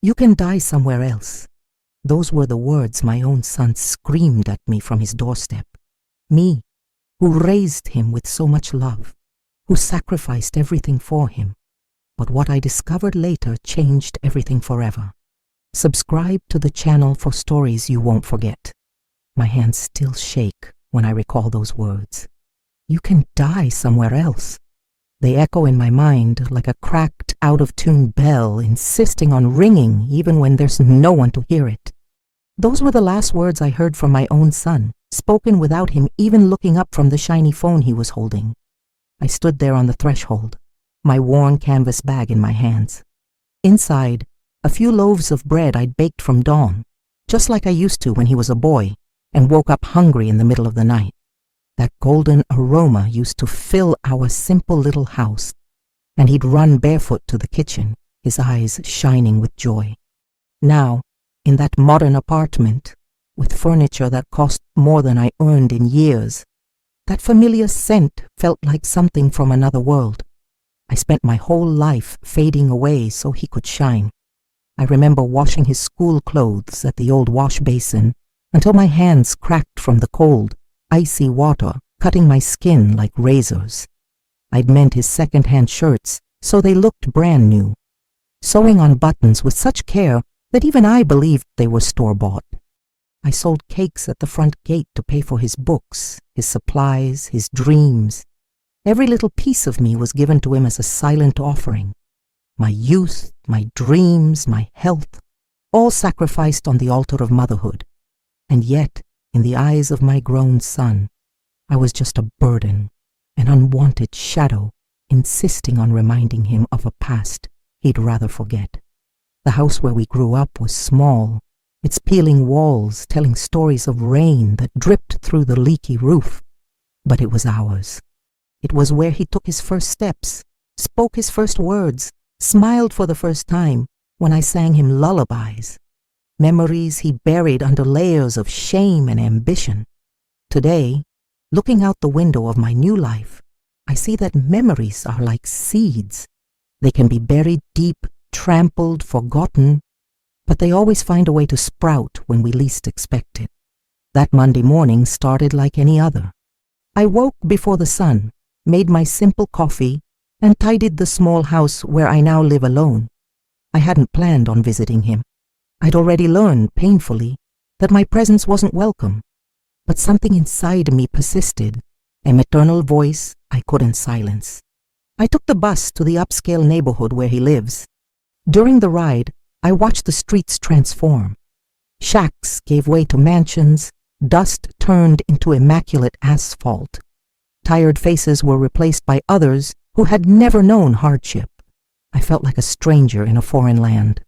You can die somewhere else. Those were the words my own son screamed at me from his doorstep. Me, who raised him with so much love, who sacrificed everything for him. But what I discovered later changed everything forever. Subscribe to the channel for stories you won't forget. My hands still shake when I recall those words. You can die somewhere else. They echo in my mind like a cracked, out-of-tune bell insisting on ringing even when there's no one to hear it. Those were the last words I heard from my own son, spoken without him even looking up from the shiny phone he was holding. I stood there on the threshold, my worn canvas bag in my hands. Inside, a few loaves of bread I'd baked from dawn, just like I used to when he was a boy, and woke up hungry in the middle of the night. That golden aroma used to fill our simple little house, and he'd run barefoot to the kitchen, his eyes shining with joy. Now, in that modern apartment, with furniture that cost more than I earned in years, that familiar scent felt like something from another world. I spent my whole life fading away so he could shine. I remember washing his school clothes at the old wash basin until my hands cracked from the cold, icy water cutting my skin like razors. I'd mend his second-hand shirts so they looked brand new, sewing on buttons with such care that even I believed they were store-bought. I sold cakes at the front gate to pay for his books, his supplies, his dreams. Every little piece of me was given to him as a silent offering. My youth, my dreams, my health, all sacrificed on the altar of motherhood. And yet, in the eyes of my grown son, I was just a burden, an unwanted shadow, insisting on reminding him of a past he'd rather forget. The house where we grew up was small, its peeling walls telling stories of rain that dripped through the leaky roof. But it was ours. It was where he took his first steps, spoke his first words, smiled for the first time when I sang him lullabies. Memories he buried under layers of shame and ambition. Today, looking out the window of my new life, I see that memories are like seeds. They can be buried deep, trampled, forgotten, but they always find a way to sprout when we least expect it. That Monday morning started like any other. I woke before the sun, made my simple coffee, and tidied the small house where I now live alone. I hadn't planned on visiting him. I'd already learned, painfully, that my presence wasn't welcome. But something inside me persisted, a maternal voice I couldn't silence. I took the bus to the upscale neighborhood where he lives. During the ride, I watched the streets transform. Shacks gave way to mansions, dust turned into immaculate asphalt. Tired faces were replaced by others who had never known hardship. I felt like a stranger in a foreign land.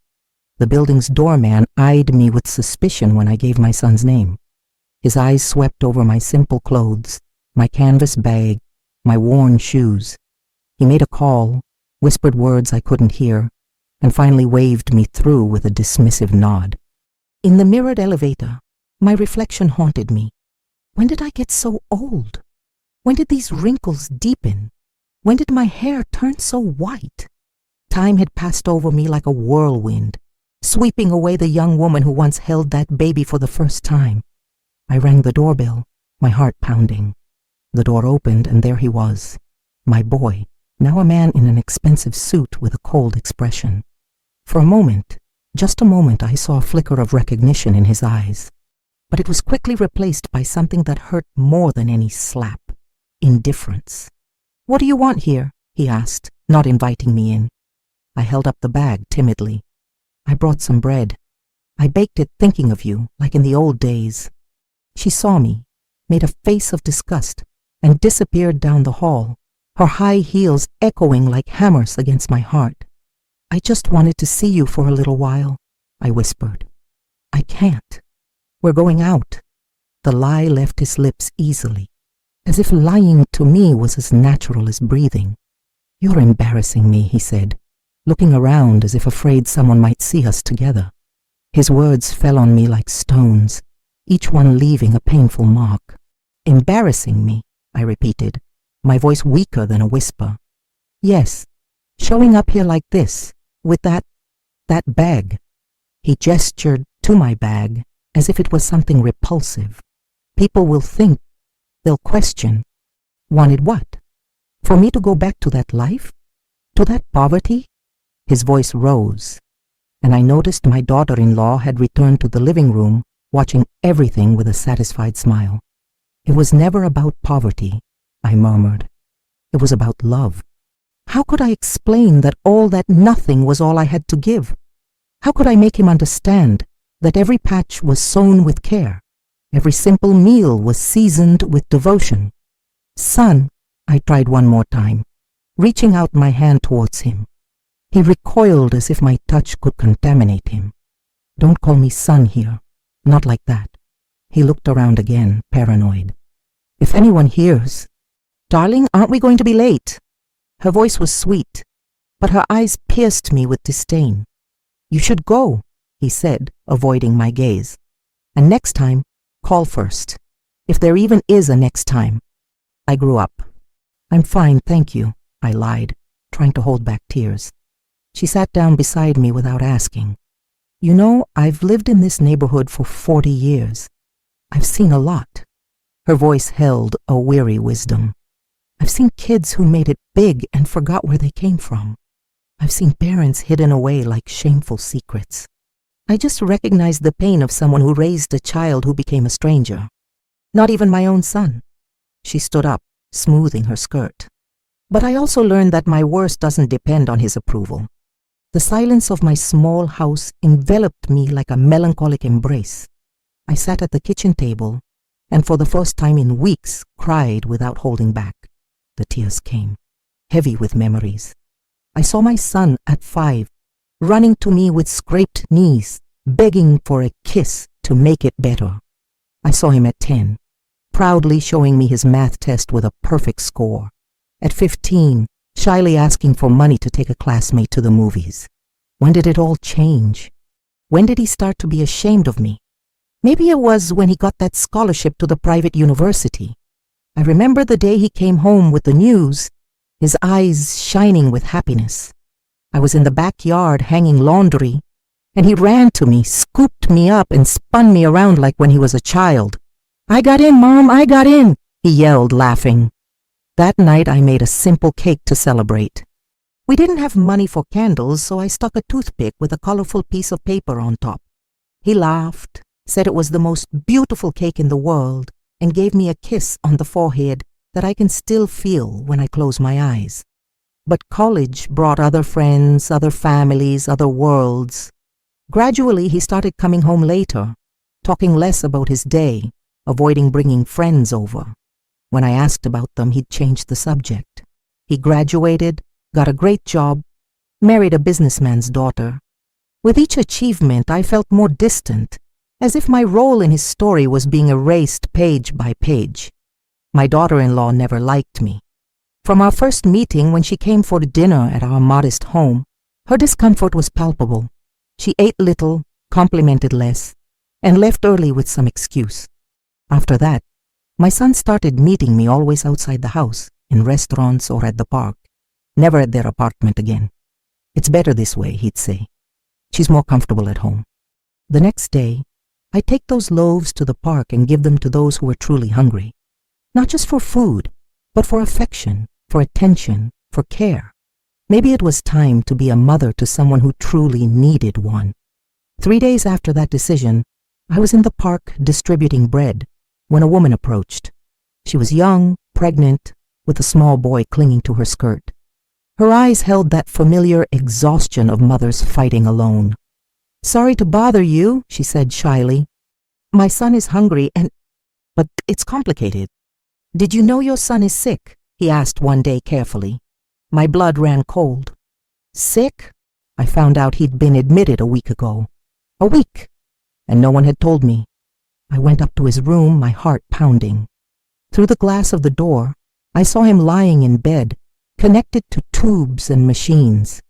The building's doorman eyed me with suspicion when I gave my son's name. His eyes swept over my simple clothes, my canvas bag, my worn shoes. He made a call, whispered words I couldn't hear, and finally waved me through with a dismissive nod. In the mirrored elevator, my reflection haunted me. When did I get so old? When did these wrinkles deepen? When did my hair turn so white? Time had passed over me like a whirlwind, sweeping away the young woman who once held that baby for the first time. I rang the doorbell, my heart pounding. The door opened, and there he was, my boy, now a man in an expensive suit with a cold expression. For a moment, just a moment, I saw a flicker of recognition in his eyes. But it was quickly replaced by something that hurt more than any slap: indifference. "What do you want here?" he asked, not inviting me in. I held up the bag timidly. "I brought some bread. I baked it thinking of you, like in the old days." She saw me, made a face of disgust, and disappeared down the hall, her high heels echoing like hammers against my heart. "I just wanted to see you for a little while," I whispered. "I can't. We're going out." The lie left his lips easily, as if lying to me was as natural as breathing. "You're embarrassing me," he said, looking around as if afraid someone might see us together. His words fell on me like stones, each one leaving a painful mark. "Embarrassing me," I repeated, my voice weaker than a whisper. "Yes, showing up here like this, with that bag." He gestured to my bag as if it was something repulsive. People will think, they'll question. Wanted what? For me to go back to that life? To that poverty? His voice rose, and I noticed my daughter-in-law had returned to the living room, watching everything with a satisfied smile. It was never about poverty, I murmured. It was about love. How could I explain that nothing was all I had to give? How could I make him understand that every patch was sown with care, every simple meal was seasoned with devotion? Son, I tried one more time, reaching out my hand towards him. He recoiled as if my touch could contaminate him. Don't call me son here, not like that. He looked around again, paranoid. If anyone hears, darling, aren't we going to be late? Her voice was sweet, but her eyes pierced me with disdain. You should go, he said, avoiding my gaze. And next time, call first, if there even is a next time. I grew up. I'm fine, thank you, I lied, trying to hold back tears. She sat down beside me without asking. You know, I've lived in this neighborhood for 40 years. I've seen a lot. Her voice held a weary wisdom. I've seen kids who made it big and forgot where they came from. I've seen parents hidden away like shameful secrets. I just recognized the pain of someone who raised a child who became a stranger. Not even my own son. She stood up, smoothing her skirt. But I also learned that my worst doesn't depend on his approval. The silence of my small house enveloped me like a melancholic embrace. I sat at the kitchen table and for the first time in weeks cried without holding back. The tears came, heavy with memories. I saw my son at 5, running to me with scraped knees, begging for a kiss to make it better. I saw him at 10, proudly showing me his math test with a perfect score. At 15, shyly asking for money to take a classmate to the movies. When did it all change? When did he start to be ashamed of me? Maybe it was when he got that scholarship to the private university. I remember the day he came home with the news, his eyes shining with happiness. I was in the backyard hanging laundry, and he ran to me, scooped me up, and spun me around like when he was a child. I got in, Mom, I got in, he yelled, laughing. That night I made a simple cake to celebrate. We didn't have money for candles, so I stuck a toothpick with a colorful piece of paper on top. He laughed, said it was the most beautiful cake in the world, and gave me a kiss on the forehead that I can still feel when I close my eyes. But college brought other friends, other families, other worlds. Gradually, he started coming home later, talking less about his day, avoiding bringing friends over. When I asked about them, he'd changed the subject. He graduated, got a great job, married a businessman's daughter. With each achievement, I felt more distant, as if my role in his story was being erased page by page. My daughter-in-law never liked me. From our first meeting, when she came for dinner at our modest home, her discomfort was palpable. She ate little, complimented less, and left early with some excuse. After that, my son started meeting me always outside the house, in restaurants or at the park, never at their apartment again. It's better this way, he'd say. She's more comfortable at home. The next day, I'd take those loaves to the park and give them to those who were truly hungry. Not just for food, but for affection, for attention, for care. Maybe it was time to be a mother to someone who truly needed one. 3 days after that decision, I was in the park distributing bread when a woman approached. She was young, pregnant, with a small boy clinging to her skirt. Her eyes held that familiar exhaustion of mothers fighting alone. "Sorry to bother you," she said shyly. "My son is hungry but it's complicated." "Did you know your son is sick?" he asked one day carefully. My blood ran cold. Sick? I found out he'd been admitted a week ago. A week! And no one had told me. I went up to his room, my heart pounding. Through the glass of the door, I saw him lying in bed, connected to tubes and machines.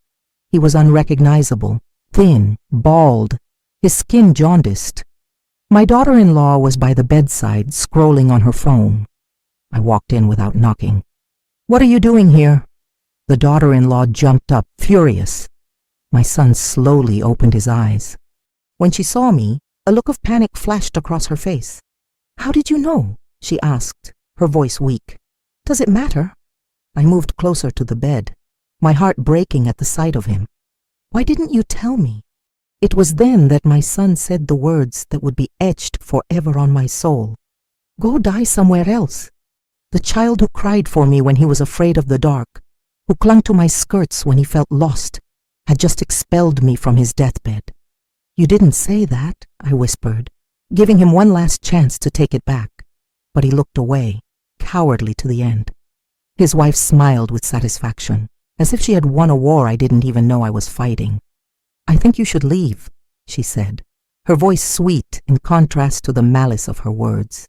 He was unrecognizable, thin, bald, his skin jaundiced. My daughter-in-law was by the bedside, scrolling on her phone. I walked in without knocking. "What are you doing here?" The daughter-in-law jumped up, furious. My son slowly opened his eyes. When she saw me, a look of panic flashed across her face. "How did you know?" she asked, her voice weak. "Does it matter?" I moved closer to the bed, my heart breaking at the sight of him. "Why didn't you tell me?" It was then that my son said the words that would be etched forever on my soul. "Go die somewhere else." The child who cried for me when he was afraid of the dark, who clung to my skirts when he felt lost, had just expelled me from his deathbed. "You didn't say that," I whispered, giving him one last chance to take it back. But he looked away, cowardly to the end. His wife smiled with satisfaction, as if she had won a war I didn't even know I was fighting. "I think you should leave," she said, her voice sweet in contrast to the malice of her words.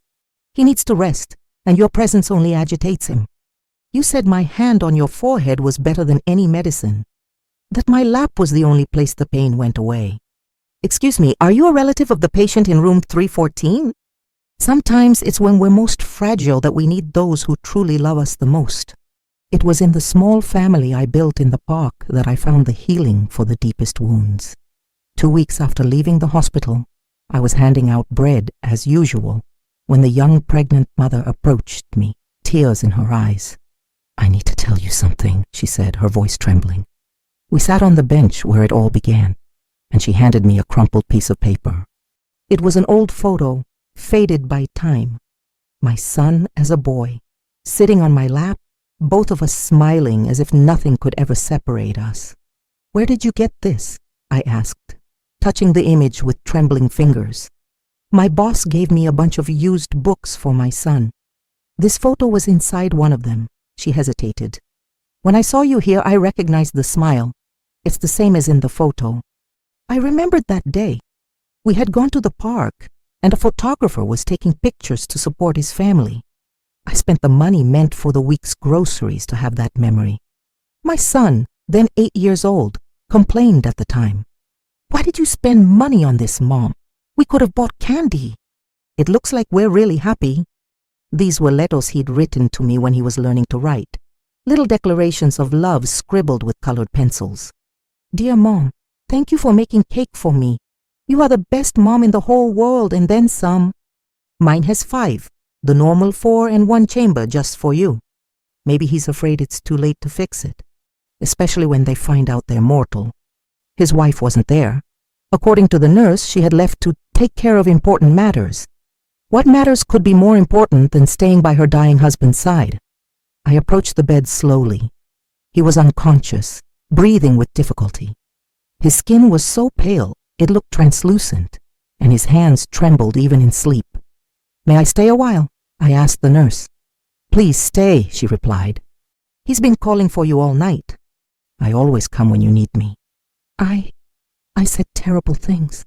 "He needs to rest, and your presence only agitates him. You said my hand on your forehead was better than any medicine, that my lap was the only place the pain went away. Excuse me, are you a relative of the patient in room 314? Sometimes it's when we're most fragile that we need those who truly love us the most." It was in the small family I built in the park that I found the healing for the deepest wounds. 2 weeks after leaving the hospital, I was handing out bread as usual when the young pregnant mother approached me, tears in her eyes. "I need to tell you something," she said, her voice trembling. We sat on the bench where it all began, and she handed me a crumpled piece of paper. It was an old photo, faded by time. My son as a boy, sitting on my lap, both of us smiling as if nothing could ever separate us. "Where did you get this?" I asked, touching the image with trembling fingers. "My boss gave me a bunch of used books for my son. This photo was inside one of them." She hesitated. "When I saw you here, I recognized the smile. It's the same as in the photo. I remembered that day. We had gone to the park, and a photographer was taking pictures to support his family. I spent the money meant for the week's groceries to have that memory. My son, then 8 years old, complained at the time. 'Why did you spend money on this, Mom? We could have bought candy. It looks like we're really happy.' These were letters he'd written to me when he was learning to write, little declarations of love scribbled with colored pencils. 'Dear Mom, thank you for making cake for me. You are the best mom in the whole world, and then some. Mine has 5. The normal 4 and 1 chamber just for you.' Maybe he's afraid it's too late to fix it, especially when they find out they're mortal. His wife wasn't there. According to the nurse, she had left to take care of important matters. What matters could be more important than staying by her dying husband's side? I approached the bed slowly. He was unconscious, breathing with difficulty. His skin was so pale, it looked translucent, and his hands trembled even in sleep. 'May I stay a while?' I asked the nurse. 'Please stay,' she replied. 'He's been calling for you all night.' 'I always come when you need me.' I said terrible things."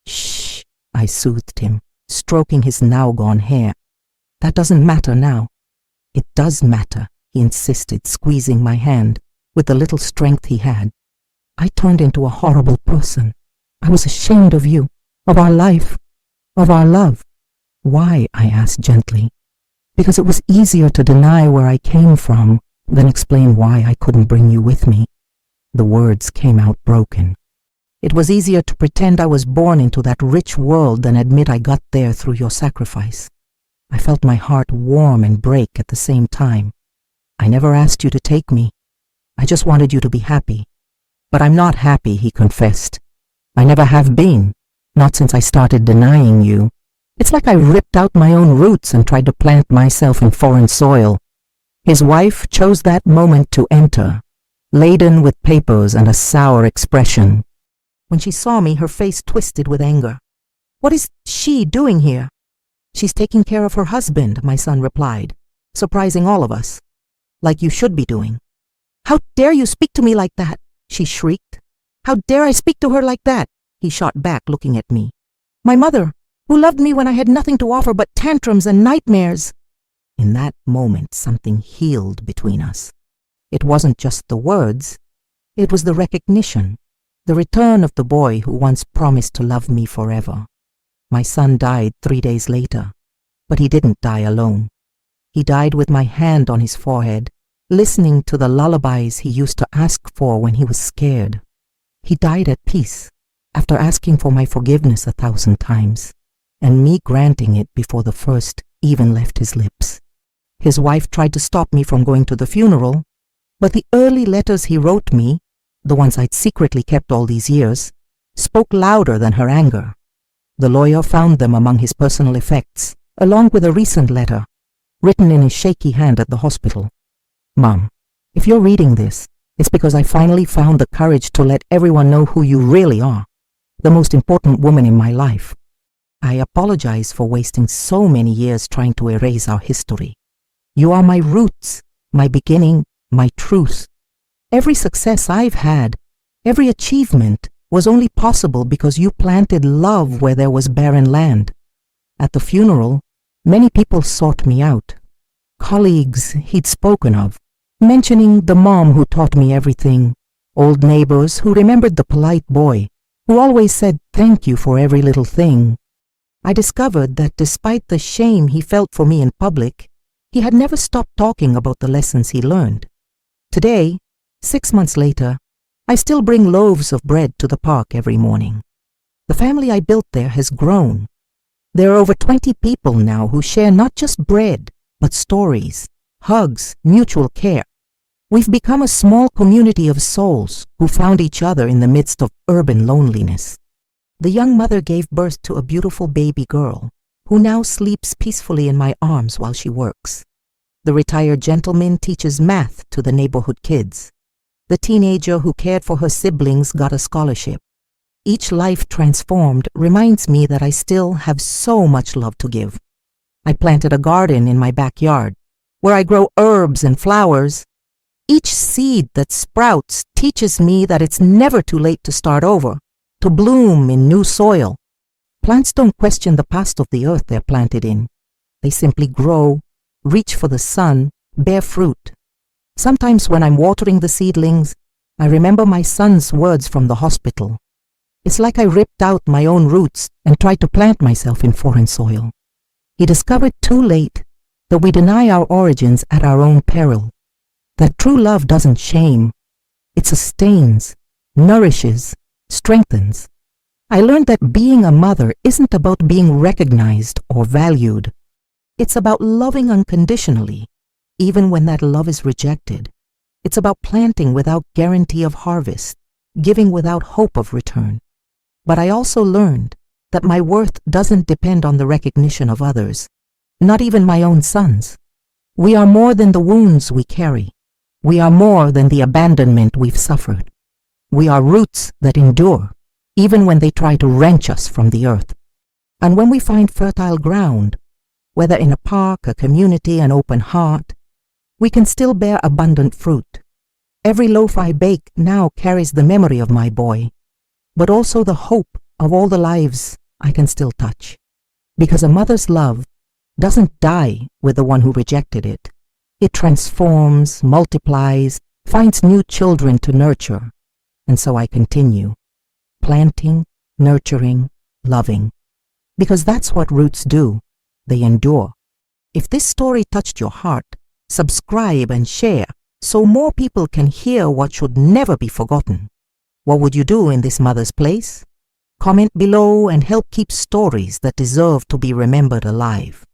"Shh," I soothed him, stroking his now-gone hair. "That doesn't matter now." "It does matter," he insisted, squeezing my hand with the little strength he had. "I turned into a horrible person. I was ashamed of you, of our life, of our love." "Why?" I asked gently. "Because it was easier to deny where I came from than explain why I couldn't bring you with me." The words came out broken. "It was easier to pretend I was born into that rich world than admit I got there through your sacrifice." I felt my heart warm and break at the same time. "I never asked you to take me. I just wanted you to be happy." "But I'm not happy," he confessed. "I never have been, not since I started denying you. It's like I ripped out my own roots and tried to plant myself in foreign soil." His wife chose that moment to enter, laden with papers and a sour expression. When she saw me, her face twisted with anger. "What is she doing here?" "She's taking care of her husband," my son replied, surprising all of us. "Like you should be doing." "How dare you speak to me like that?" she shrieked. "How dare I speak to her like that?" he shot back, looking at me. "My mother, who loved me when I had nothing to offer but tantrums and nightmares." In that moment, something healed between us. It wasn't just the words, it was the recognition, the return of the boy who once promised to love me forever. My son died 3 days later, but he didn't die alone. He died with my hand on his forehead, listening to the lullabies he used to ask for when he was scared. He died at peace, after asking for my forgiveness 1,000 times, and me granting it before the first even left his lips. His wife tried to stop me from going to the funeral, but the early letters he wrote me, the ones I'd secretly kept all these years, spoke louder than her anger. The lawyer found them among his personal effects, along with a recent letter, written in his shaky hand at the hospital. Mom, if you're reading this, it's because I finally found the courage to let everyone know who you really are, the most important woman in my life. I apologize for wasting so many years trying to erase our history. You are my roots, my beginning, my truth. Every success I've had, every achievement, was only possible because you planted love where there was barren land. At the funeral, many people sought me out. Colleagues he'd spoken of, mentioning the mom who taught me everything, old neighbors who remembered the polite boy, who always said thank you for every little thing. I discovered that despite the shame he felt for me in public, he had never stopped talking about the lessons he learned. Today, 6 months later, I still bring loaves of bread to the park every morning. The family I built there has grown. There are over 20 people now who share not just bread, but stories, hugs, mutual care. We've become a small community of souls who found each other in the midst of urban loneliness. The young mother gave birth to a beautiful baby girl, who now sleeps peacefully in my arms while she works. The retired gentleman teaches math to the neighborhood kids. The teenager who cared for her siblings got a scholarship. Each life transformed reminds me that I still have so much love to give. I planted a garden in my backyard, where I grow herbs and flowers. Each seed that sprouts teaches me that it's never too late to start over, to bloom in new soil. Plants don't question the past of the earth they're planted in. They simply grow, reach for the sun, bear fruit. Sometimes when I'm watering the seedlings, I remember my son's words from the hospital. It's like I ripped out my own roots and tried to plant myself in foreign soil. He discovered too late that we deny our origins at our own peril. That true love doesn't shame. It sustains, nourishes, strengthens. I learned that being a mother isn't about being recognized or valued. It's about loving unconditionally, even when that love is rejected. It's about planting without guarantee of harvest, giving without hope of return. But I also learned that my worth doesn't depend on the recognition of others, not even my own sons. We are more than the wounds we carry. We are more than the abandonment we've suffered. We are roots that endure, even when they try to wrench us from the earth. And when we find fertile ground, whether in a park, a community, an open heart, we can still bear abundant fruit. Every loaf I bake now carries the memory of my boy, but also the hope of all the lives I can still touch. Because a mother's love doesn't die with the one who rejected it. It transforms, multiplies, finds new children to nurture. And so I continue, planting, nurturing, loving. Because that's what roots do. They endure. If this story touched your heart, subscribe and share so more people can hear what should never be forgotten. What would you do in this mother's place? Comment below and help keep stories that deserve to be remembered alive.